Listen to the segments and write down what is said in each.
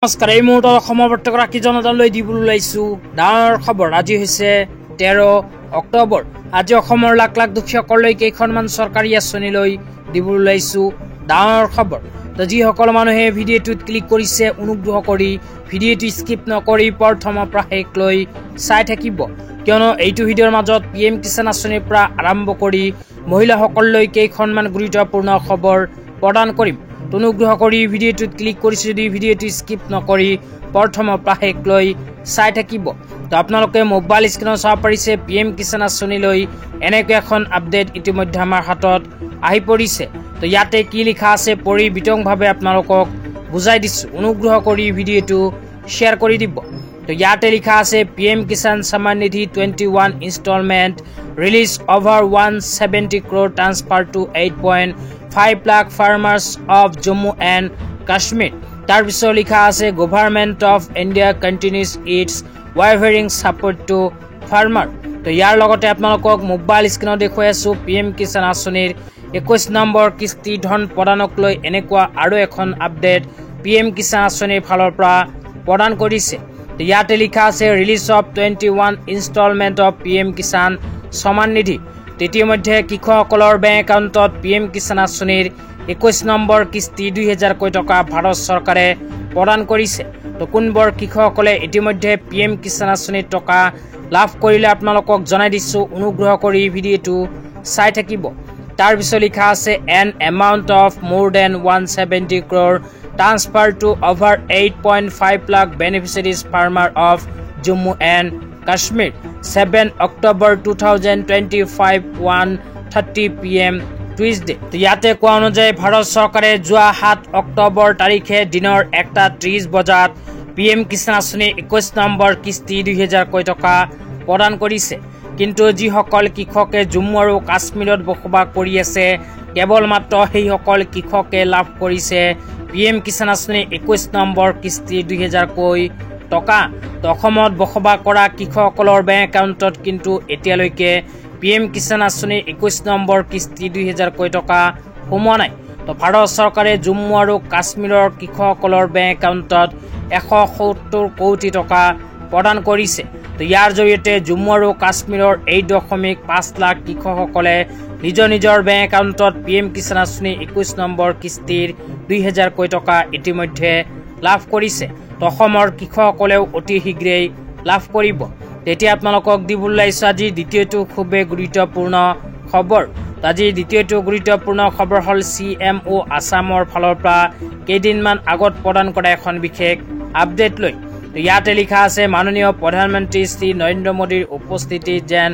নমস্কাৰ, এই মুহূৰ্তত অসমৰ বৰ্তমান কি জনতালৈ দিবলৈ ওলাইছো ডাঙৰ খবৰ। আজি হৈছে 13 অক্টোবৰ। আজি অসমৰ লাখ লাখ দুখীয়াসকললৈ কেইখনমান চৰকাৰী আঁচনি লৈ দিবলৈ ওলাইছো ডাঙৰ খবৰ। তো যিসকল মানুহে ভিডিঅ'টোত ক্লিক কৰিছে অনুগ্ৰহ কৰি ভিডিঅ'টো স্কিপ নকৰি প্ৰথমৰ পৰা শেষ লৈ চাই থাকিব, কিয়নো এইটো ভিডিঅ'ৰ মাজত PM কিষাণ আঁচনিৰ পৰা আৰম্ভ কৰি মহিলাসকললৈ কেইখনমান গুৰুত্বপূৰ্ণ খবৰ প্ৰদান কৰিম। অনুগ্ৰহ কৰি ভিডিঅ'টোত ক্লিক কৰিছে যদি ভিডিঅ'টো স্কিপ নকৰি প্ৰথমৰ পৰা শেষ লৈ চাই থাকিব। তো আপোনালোকে মোবাইল স্ক্ৰীনত চাব পাৰিছে PM কিষাণ আঁচনিলৈ এনেকৈ এখন আপডেট ইতিমধ্যে আমাৰ হাতত আহি পৰিছে। তো ইয়াতে কি লিখা আছে পঢ়ি বিতংভাৱে আপোনালোকক বুজাই দিছোঁ। অনুগ্ৰহ কৰি ভিডিঅ'টো শ্বেয়াৰ কৰি দিব। তো ইয়াতে লিখা আছে PM Kisan Samman Nidhi 21 instalment release over 170 crore transfer to 8.5 lakh farmers of Jammu and Kashmir. তাৰপিছত লিখা আছে government of India continues its wavering support to farmer. তো ইয়াৰ লগতে আপোনালোকক মোবাইল স্ক্ৰীনত দেখুৱাই আছোঁ PM কিষাণ আঁচনিৰ 21 নম্বৰ কিস্তি ধন প্ৰদানক লৈ এনেকুৱা আৰু এখন আপডেট PM কিষাণ আঁচনিৰ ফালৰ পৰা প্ৰদান কৰিছে। ইয়াতে লিখা আছে release of 21 instalment of PM Kisan Samman Nidhi. ইতিমধ্যে কৃষকসকলৰ বেংক একাউণ্টত PM কিষাণ আঁচনিৰ 21 নম্বৰ কিস্তি 2000 কোটি টকা ভাৰত চৰকাৰে প্ৰদান কৰিছে। তো কোনবোৰ কৃষকসকলে ইতিমধ্যে PM কিষাণ আঁচনিৰ টকা লাভ কৰিলে আপোনালোকক জনাই দিছোঁ। অনুগ্ৰহ কৰি ভিডিঅ'টো চাই থাকিব। তাৰপিছত লিখা আছে an amount of more then 170 crore transfer to over 8.5 lakh beneficiaries farmer of Jammu and Kashmir 7 October 2025 1:30 PM Tuesday. ইয়াতে কোৱা অনুযায়ী ভাৰত চৰকাৰে যোৱা 7 অক্টোবৰ তাৰিখে দিনৰ 1:30 বজাত PM কিষাণ আঁচনিৰ 21 নম্বৰ কিস্তি 2000 কোটি টকা প্ৰদান কৰিছে। কিন্তু যিসকল কৃষকে জম্মু আৰু কাশ্মীৰত বসবাস কৰি আছে কেৱল মাত্ৰ সেইসকল কৃষকে লাভ কৰিছে PM কিষাণ আঁচনিৰ 21 নম্বৰ কিস্তি 2000 কোটি টকা। অসমত বসবাস কৰা কৃষকসকলৰ বেংক একাউণ্টত কিন্তু এতিয়ালৈকে PM কিষাণ আঁচনিৰ 21 নম্বৰ কিস্তি 2000 কোটি টকা সোমোৱা নাই। তো ভাৰত চৰকাৰে জম্মু আৰু কাশ্মীৰৰ কৃষকসকলৰ বেংক একাউণ্টত 170 কোটি টকা প্ৰদান কৰিছে। তো ইয়াৰ জৰিয়তে জম্মু আৰু কাশ্মীৰৰ 8.5 লাখ কৃষকসকলে নিজৰ নিজৰ বেংক একাউণ্টত PM কিষাণ আঁচনিৰ 21 নম্বৰ কিস্তিৰ 2000 কোটি টকা ইতিমধ্যে লাভ কৰিছে। তো অসমৰ কৃষকসকলেও অতি শীঘ্ৰেই লাভ কৰিব। তেতিয়া আপোনালোকক দিবলৈ ওলাইছোঁ আজি দ্বিতীয়টো খুবেই গুৰুত্বপূৰ্ণ খবৰ। আজি দ্বিতীয়টো গুৰুত্বপূৰ্ণ খবৰ হ'ল CMO আছামৰ ফালৰ পৰা কেইদিনমান আগত প্ৰদান কৰা এখন বিশেষ আপডেট লৈ। তো ইয়াতে লিখা আছে মাননীয় প্ৰধানমন্ত্ৰী শ্ৰী নৰেন্দ্ৰ মোদীৰ উপস্থিতিত যেন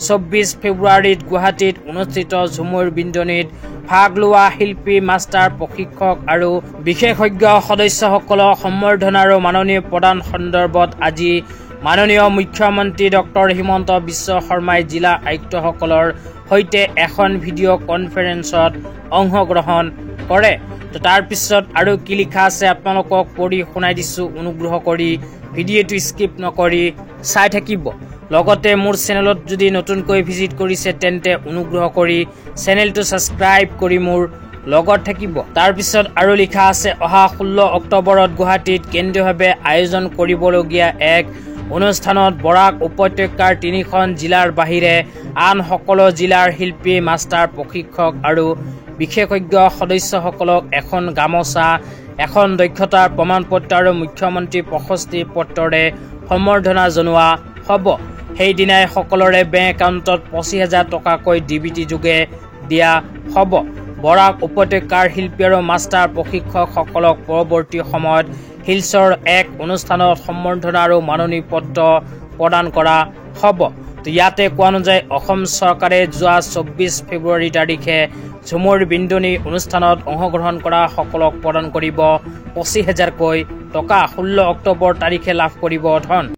24 ফেব্ৰুৱাৰীত গুৱাহাটীত অনুষ্ঠিত ঝুমুৰ বিন্দনীত ভাগ লোৱা শিল্পী মাষ্টাৰ প্ৰশিক্ষক আৰু বিশেষজ্ঞ সদস্যসকলক সম্বৰ্ধনা আৰু মাননীয় প্ৰদান সন্দৰ্ভত আজি মাননীয় মুখ্যমন্ত্ৰী ডক্টৰ হিমন্ত বিশ্ব শৰ্মাই জিলা আয়ুক্তসকলৰ সৈতে এখন ভিডিঅ' কনফাৰেন্সত অংশগ্ৰহণ কৰে। তো তাৰপিছত আৰু কি লিখা আছে আপোনালোকক পঢ়ি শুনাই দিছোঁ। অনুগ্ৰহ কৰি ভিডিঅ'টো স্কিপ নকৰি চাই থাকিব। লগতে মোৰ চেনেলত যদি নতুনকৈ ভিজিট কৰিছে তেন্তে অনুগ্ৰহ কৰি চেনেলটো ছাবস্ক্ৰাইব কৰি মোৰ লগত থাকিব। তাৰপিছত আৰু লিখা আছে অহা 16 অক্টোবৰত গুৱাহাটীত কেন্দ্ৰীয়ভাৱে আয়োজন কৰিবলগীয়া এক অনুষ্ঠানত বৰাক উপত্যকাৰ 3খন জিলাৰ বাহিৰে আন সকলো জিলাৰ শিল্পী মাষ্টাৰ প্ৰশিক্ষক আৰু বিশেষজ্ঞ সদস্যসকলক এখন গামোচা, এখন দক্ষতাৰ প্ৰমাণপত্ৰ আৰু মুখ্যমন্ত্ৰী প্ৰশস্তি পত্ৰৰে সম্বৰ্ধনা জনোৱা হ'ব। সেইদিনাই সকলোৰে বেংক একাউণ্টত 25,000 টকাকৈ DBT যোগে দিয়া হ'ব। বৰাক উপত্যকাৰ শিল্পী আৰু মাষ্টাৰ প্ৰশিক্ষকসকলক পৰৱৰ্তী সময়ত হিলছৰ এক অনুষ্ঠানত সম্বৰ্ধনা আৰু মাননী পত্ৰ প্ৰদান কৰা হ'ব। তো ইয়াতে কোৱা অনুযায়ী অসম চৰকাৰে যোৱা 24 ফেব্ৰুৱাৰী তাৰিখে ঝুমুৰ বিন্দনী অনুষ্ঠানত অংশগ্ৰহণ কৰা সকলক প্ৰদান কৰিব 25,000কৈ টকা। 16 অক্টোবৰ তাৰিখে লাভ কৰিব ধন।